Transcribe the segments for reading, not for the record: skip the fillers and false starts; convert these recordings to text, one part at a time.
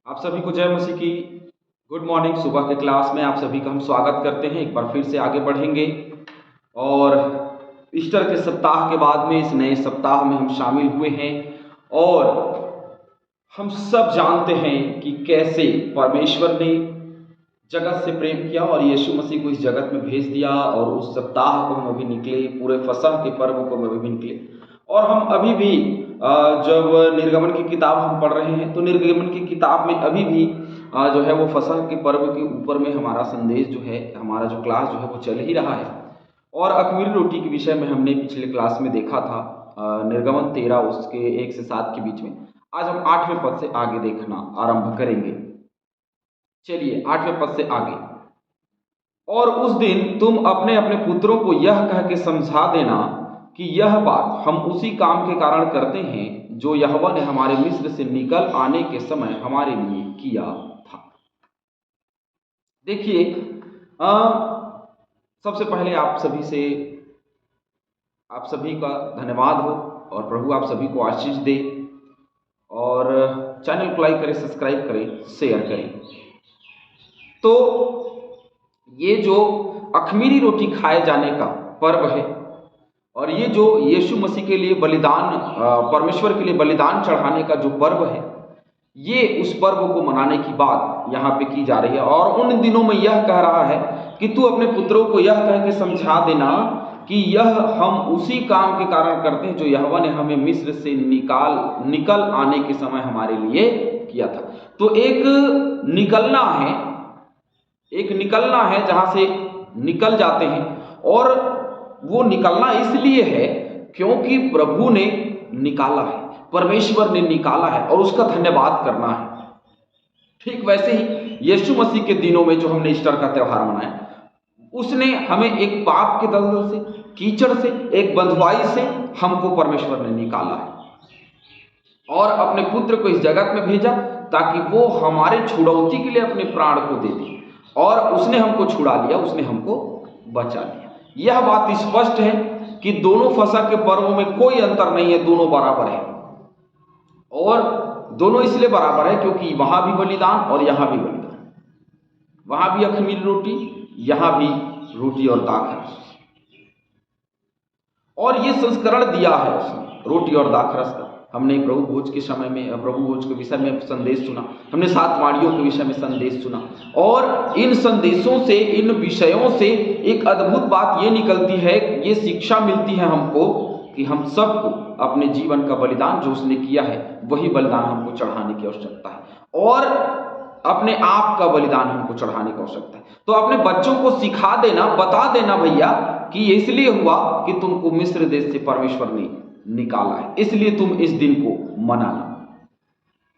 आप सभी को जय मसीह की गुड मॉर्निंग। सुबह के क्लास में आप सभी का हम स्वागत करते हैं। एक बार फिर से आगे बढ़ेंगे और ईस्टर के सप्ताह के बाद में इस नए सप्ताह में हम शामिल हुए हैं। और हम सब जानते हैं कि कैसे परमेश्वर ने जगत से प्रेम किया और यीशु मसीह को इस जगत में भेज दिया। और उस सप्ताह को हम अभी निकले, पूरे फसह के पर्व को हम अभी निकले। और हम अभी भी जब निर्गमन की किताब हम पढ़ रहे हैं तो निर्गमन की किताब में अभी भी जो है वो फसह के पर्व के ऊपर में हमारा संदेश जो है, हमारा जो क्लास जो है वो चल ही रहा है। और अख़मीरी रोटी के विषय में हमने पिछले क्लास में देखा था निर्गमन 13 उसके 1 से 7 के बीच में। आज हम 8वें पद से आगे देखना आरंभ करेंगे। चलिए 8वें पद से आगे। और उस दिन तुम अपने अपने पुत्रों को यह कह के समझा देना कि यह बात हम उसी काम के कारण करते हैं जो यहोवा ने हमारे मिस्र से निकल आने के समय हमारे लिए किया था। देखिए सबसे पहले आप सभी का धन्यवाद हो और प्रभु आप सभी को आशीष दे। और चैनल को लाइक करें, सब्सक्राइब करें, शेयर करें। तो ये जो अख़मीरी रोटी खाए जाने का पर्व है और ये जो यीशु मसीह के लिए बलिदान, परमेश्वर के लिए बलिदान चढ़ाने का जो पर्व है, ये उस पर्व को मनाने की बात यहाँ पे की जा रही है। और उन दिनों में यह कह रहा है कि तू अपने पुत्रों को यह कह के समझा देना कि यह हम उसी काम के कारण करते हैं जो यहोवा ने हमें मिस्र से निकल आने के समय हमारे लिए किया था। तो एक निकलना है जहाँ से निकल जाते हैं। और वो निकलना इसलिए है क्योंकि प्रभु ने निकाला है, परमेश्वर ने निकाला है और उसका धन्यवाद करना है। ठीक वैसे ही यीशु मसीह के दिनों में जो हमने ईस्टर का त्यौहार मनाया, उसने हमें एक पाप के दलदल से, कीचड़ से, एक बंधुआई से हमको परमेश्वर ने निकाला है और अपने पुत्र को इस जगत में भेजा ताकि वो हमारे छुड़ौती के लिए अपने प्राण को दे दे। और उसने हमको छुड़ा लिया, उसने हमको बचा लिया। यह बात स्पष्ट है कि दोनों फसह के पर्वों में कोई अंतर नहीं है, दोनों बराबर है। और दोनों इसलिए बराबर है क्योंकि वहां भी बलिदान और यहां भी बलिदान, वहां भी अख़मीरी रोटी, यहां भी रोटी और दाखरस। और ये संस्करण दिया है उसने रोटी और दाखरस का। हमने प्रभु भोज के समय में, प्रभु भोज के विषय में संदेश सुना, हमने 7 माड़ियों के विषय में संदेश सुना। और इन संदेशों से, इन विषयों से एक अद्भुत बात ये निकलती है, ये शिक्षा मिलती है हमको कि हम सबको अपने जीवन का बलिदान जो उसने किया है वही बलिदान हमको चढ़ाने की आवश्यकता है और अपने आप का बलिदान हमको चढ़ाने की आवश्यकता है। तो अपने बच्चों को सिखा देना, बता देना भैया कि ये इसलिए हुआ कि तुमको मिस्र देश से परमेश्वर ने निकाला है, इसलिए तुम इस दिन को मनाना।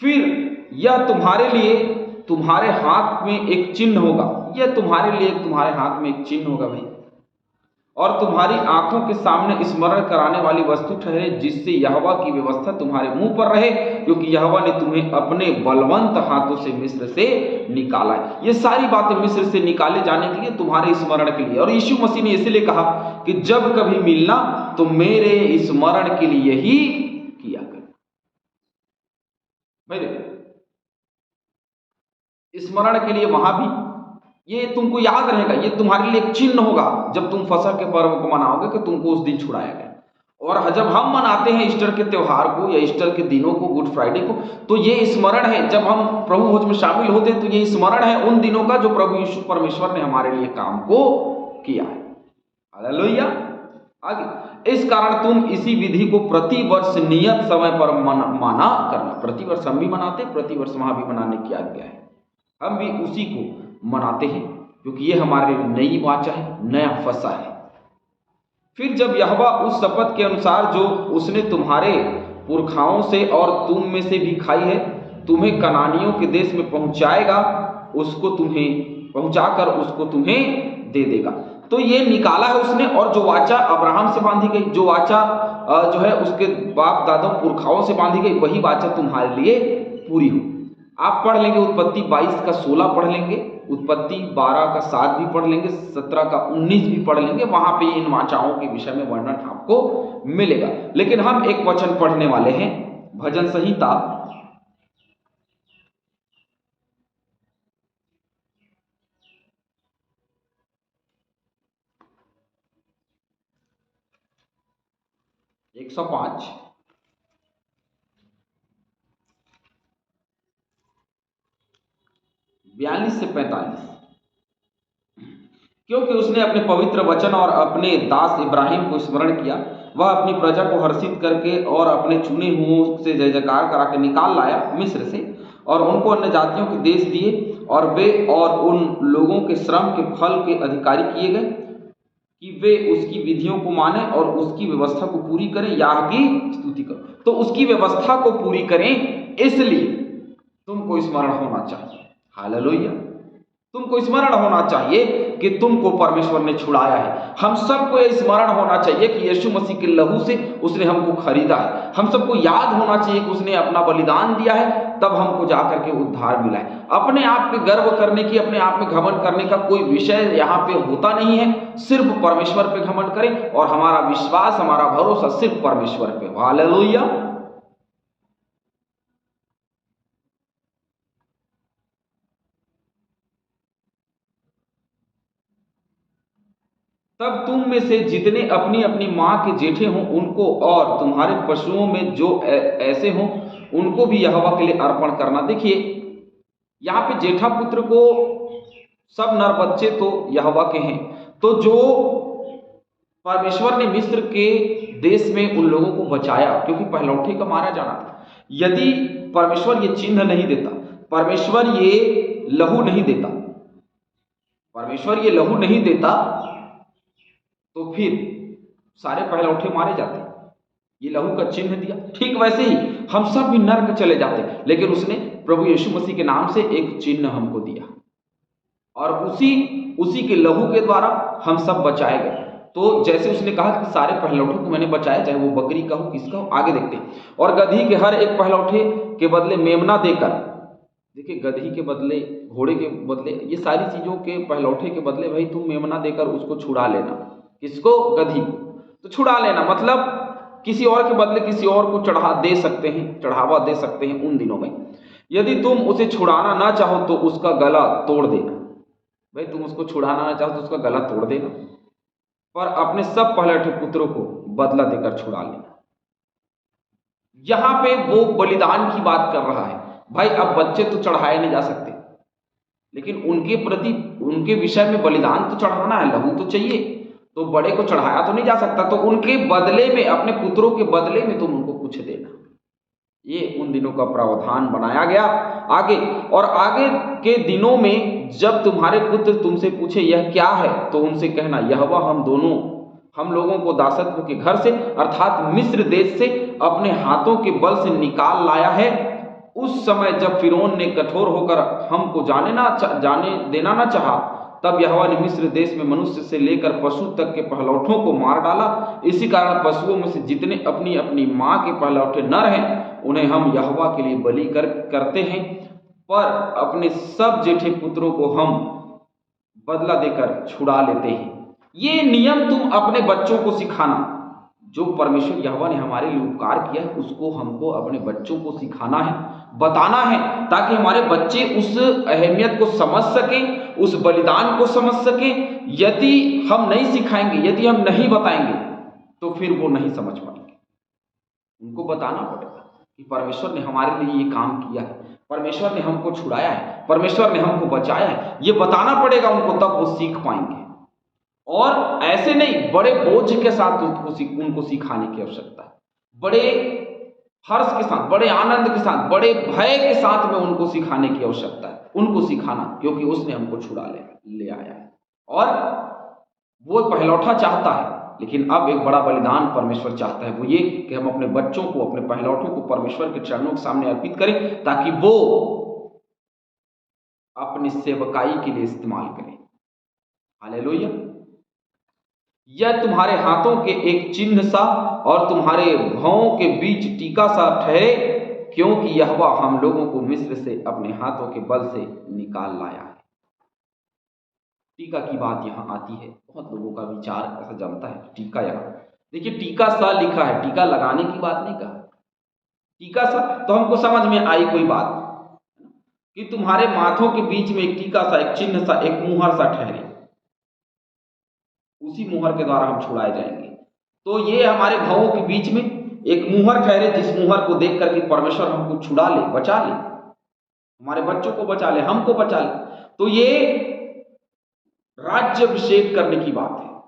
फिर यह तुम्हारे लिए, तुम्हारे हाथ में एक चिन्ह होगा, यह तुम्हारे लिए तुम्हारे हाथ में एक चिन्ह होगा भाई, और तुम्हारी आंखों के सामने स्मरण कराने वाली वस्तु ठहरे, जिससे यहोवा की व्यवस्था तुम्हारे मुंह पर रहे, क्योंकि यहोवा ने तुम्हें अपने बलवंत हाथों से मिस्र से निकाला है। ये सारी बातें मिस्र से निकाले जाने के लिए, तुम्हारे स्मरण के लिए। और यीशु मसीह ने इसलिए कहा कि जब कभी मिलना तो मेरे स्मरण के लिए ही किया करना। स्मरण के लिए वहां भी ये तुमको याद रहेगा, ये तुम्हारे लिए एक चिन्ह होगा जब तुम फसह के पर्व को मनाओगे कि तुमको उस दिन छुड़ाया गया। और जब हम मनाते हैं ईस्टर के त्यौहार को या ईस्टर के दिनों को, गुड फ्राइडे को, तो ये स्मरण है। जब हम प्रभु भोज में शामिल होते हैं तो ये स्मरण है उन दिनों का जो प्रभु यीशु परमेश्वर ने हमारे लिए काम को किया है। हालेलुया। आगे, इस कारण तुम इसी विधि को प्रतिवर्ष नियत समय पर माना करना। प्रतिवर्ष हम भी मनाते, प्रतिवर्ष वहां भी मनाने की आज्ञा है। हम भी उसी को मनाते हैं क्योंकि ये हमारे लिए नई वाचा है, नया फसह है। फिर जब यहोवा उस शपथ के अनुसार जो उसने तुम्हारे पुरखाओं से और तुम में से भी खाई है, तुम्हें कनानियों के देश में पहुंचाएगा, उसको तुम्हें पहुंचाकर उसको तुम्हें दे देगा। तो ये निकाला है उसने, और जो वाचा अब्राहम से बांधी गई, जो वाचा जो है उसके बाप दादा पुरखाओं से बांधी गई, वही वाचा तुम्हारे लिए पूरी हो। आप पढ़ लेंगे उत्पत्ति 22 का 16 पढ़ लेंगे, उत्पत्ति 12 का 7 भी पढ़ लेंगे, 17 का 19 भी पढ़ लेंगे। वहां पे इन वाचाओं के विषय में वर्णन आपको मिलेगा। लेकिन हम एक वचन पढ़ने वाले हैं, भजन संहिता 105, 42 से 45। क्योंकि उसने अपने पवित्र वचन और अपने दास इब्राहिम को स्मरण किया, वह अपनी प्रजा को हर्षित करके और अपने चुने हुओं से जय जयकार करा के निकाल लाया मिस्र से, और उनको अन्य जातियों के देश दिए, और वे और उन लोगों के श्रम के फल के अधिकारी किए गए कि वे उसकी विधियों को माने और उसकी व्यवस्था को पूरी करें, याह की स्तुति करो। तो उसकी व्यवस्था को पूरी करें, इसलिए तुमको स्मरण होना चाहिए। हालेलुया। तुमको स्मरण होना चाहिए कि तुमको परमेश्वर ने छुड़ाया है। हम सबको यह स्मरण होना चाहिए कि यीशु मसीह के लहू से उसने हमको खरीदा है। हम सबको याद होना चाहिए कि उसने अपना बलिदान दिया है, तब हमको जाकर के उद्धार मिला है। अपने आप पे गर्व करने की, अपने आप में घमंड करने का कोई विषय यहाँ पे होता नहीं है। सिर्फ परमेश्वर पे घमंड करें और हमारा विश्वास, हमारा भरोसा सिर्फ परमेश्वर पे। हालेलुया। तब तुम में से जितने अपनी अपनी माँ के जेठे हों उनको, और तुम्हारे पशुओं में जो ऐसे हों उनको भी यहोवा के लिए अर्पण करना। देखिए यहाँ पे जेठा पुत्र को, सब नर बच्चे तो यहोवा के हैं। तो जो परमेश्वर ने मिस्र के देश में उन लोगों को बचाया, क्योंकि पहलौठे का मारा जाना था। यदि परमेश्वर ये चिन्ह नहीं देता, परमेश्वर ये लहू नहीं देता, परमेश्वर ये लहू नहीं देता, तो फिर सारे पहलौठे मारे जाते। ये लहू का चिन्ह दिया। ठीक वैसे ही हम सब भी नरक चले जाते, लेकिन उसने प्रभु यीशु मसीह के नाम से एक चिन्ह हमको दिया, और उसी के लहू के द्वारा हम सब बचाए गए। तो जैसे उसने कहा कि सारे पहलौठों को मैंने बचाया, चाहे वो बकरी का हो, किसका हो, आगे देखते हैं। और गधी के हर एक पहलौठे के बदले मेमना देकर, देखिए गधी के बदले, घोड़े के बदले, ये सारी चीजों के पहलौठे के बदले भाई तुम मेमना देकर उसको छुड़ा लेना। किसको? गधी को। तो छुड़ा लेना मतलब किसी और के बदले किसी और को चढ़ावा दे सकते हैं उन दिनों में। यदि तुम उसे छुड़ाना ना चाहो तो उसका गला तोड़ देना। भाई तुम उसको छुड़ाना ना चाहो तो उसका गला तोड़ देना, पर अपने सब पहलौठे पुत्रों को बदला देकर छुड़ा लेना। यहां पे वो बलिदान की बात कर रहा है। भाई अब बच्चे तो चढ़ाए नहीं जा सकते, लेकिन उनके प्रति, उनके विषय में बलिदान तो चढ़ाना है, लहू तो चाहिए। तो बड़े को चढ़ाया तो नहीं जा सकता, तो उनके बदले में, अपने पुत्रों के बदले में तुम उनको कुछ देना। ये उन दिनों का प्रावधान बनाया गया आगे। और आगे के दिनों में जब तुम्हारे पुत्र तुमसे पूछे यह क्या है, तो उनसे कहना यहोवा हम लोगों को दासत्व के घर से, अर्थात मिस्र देश से अपने हाथों के बल से निकाल लाया है। उस समय जब फिरौन ने कठोर होकर हमको जाने देना न चाहा, तब यहोवा ने मिस्र देश में मनुष्य से लेकर पशु तक के पहलौठों को मार डाला। इसी कारण पशुओं में से जितने अपनी अपनी माँ के पहलौठे नर हैं, उन्हें हम यहोवा के लिए बलि करते हैं, पर अपने सब जेठे पुत्रों को हम बदला देकर छुड़ा लेते हैं। ये नियम तुम अपने बच्चों को सिखाना। जो परमेश्वर यहोवा ने हमारे लिए उपकार किया है, उसको हमको अपने बच्चों को सिखाना है, बताना है, ताकि हमारे बच्चे उस अहमियत को समझ सकें, उस बलिदान को समझ सकें। यदि हम नहीं सिखाएंगे, यदि हम नहीं बताएंगे, तो फिर वो नहीं समझ पाएंगे। उनको बताना पड़ेगा कि परमेश्वर ने हमारे लिए ये काम किया है, परमेश्वर ने हमको छुड़ाया है, परमेश्वर ने हमको बचाया है। ये बताना पड़ेगा उनको, तब वो सीख पाएंगे। और ऐसे नहीं, बड़े बोझ के साथ उनको सिखाने की आवश्यकता है। बड़े हर्ष के साथ, बड़े आनंद के साथ, बड़े भय के साथ में उनको सिखाने की आवश्यकता है। उनको सिखाना, क्योंकि उसने हमको छुड़ा ले आया है। और वो पहलौठा चाहता है, लेकिन अब एक बड़ा बलिदान परमेश्वर चाहता है। वो ये कि हम अपने बच्चों को, अपने पहलौठों को परमेश्वर के चरणों के सामने अर्पित करें, ताकि वो अपनी सेवकाई के लिए इस्तेमाल करें। हालेलुया। यह तुम्हारे हाथों के एक चिन्ह सा और तुम्हारे भौं के बीच टीका सा ठहरे, क्योंकि यहोवा हम लोगों को मिस्र से अपने हाथों के बल से निकाल लाया है। टीका की बात यहाँ आती है। बहुत लोगों का विचार ऐसा जमता है टीका। यहाँ देखिए टीका सा लिखा है, टीका लगाने की बात नहीं कहा। टीका सा तो हमको समझ में आई कोई बात कि तुम्हारे माथों के बीच में एक टीका सा, एक चिन्ह सा, एक मुहर सा ठहरे। उसी मुहर के द्वारा हम छुड़ाए जाएंगे। तो ये हमारे भावों के बीच में एक मुहर ठहरे, जिस मुहर को देख करके परमेश्वर हमको छुड़ा ले, बचा ले, हमारे बच्चों को बचा ले, हमको बचा ले। तो ये राज्य अभिषेक करने की बात है।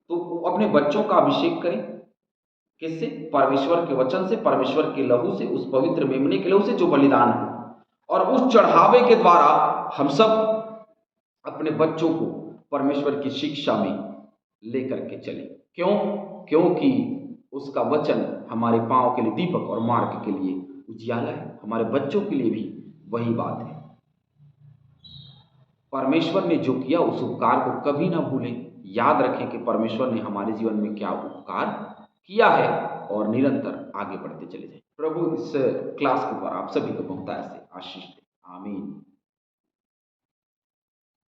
तो अपने बच्चों का अभिषेक करें, किससे? परमेश्वर के वचन से, परमेश्वर के लहू से, उस पवित्र मेमने के लहू से जो बलिदान है, और उस चढ़ावे के द्वारा हम सब अपने बच्चों को परमेश्वर की शिक्षा में लेकर के चले। क्यों? क्योंकि उसका वचन हमारे पांव के लिए दीपक और मार्ग के लिए उजियाला है। हमारे बच्चों के लिए भी वही बात है। परमेश्वर ने जो किया उस उपकार को कभी ना भूलें। याद रखें कि परमेश्वर ने हमारे जीवन में क्या उपकार किया है और निरंतर आगे बढ़ते चले जाएं। प्रभु इस क्लास के द्वारा आप सभी को बहुत ऐसे आशीष दे।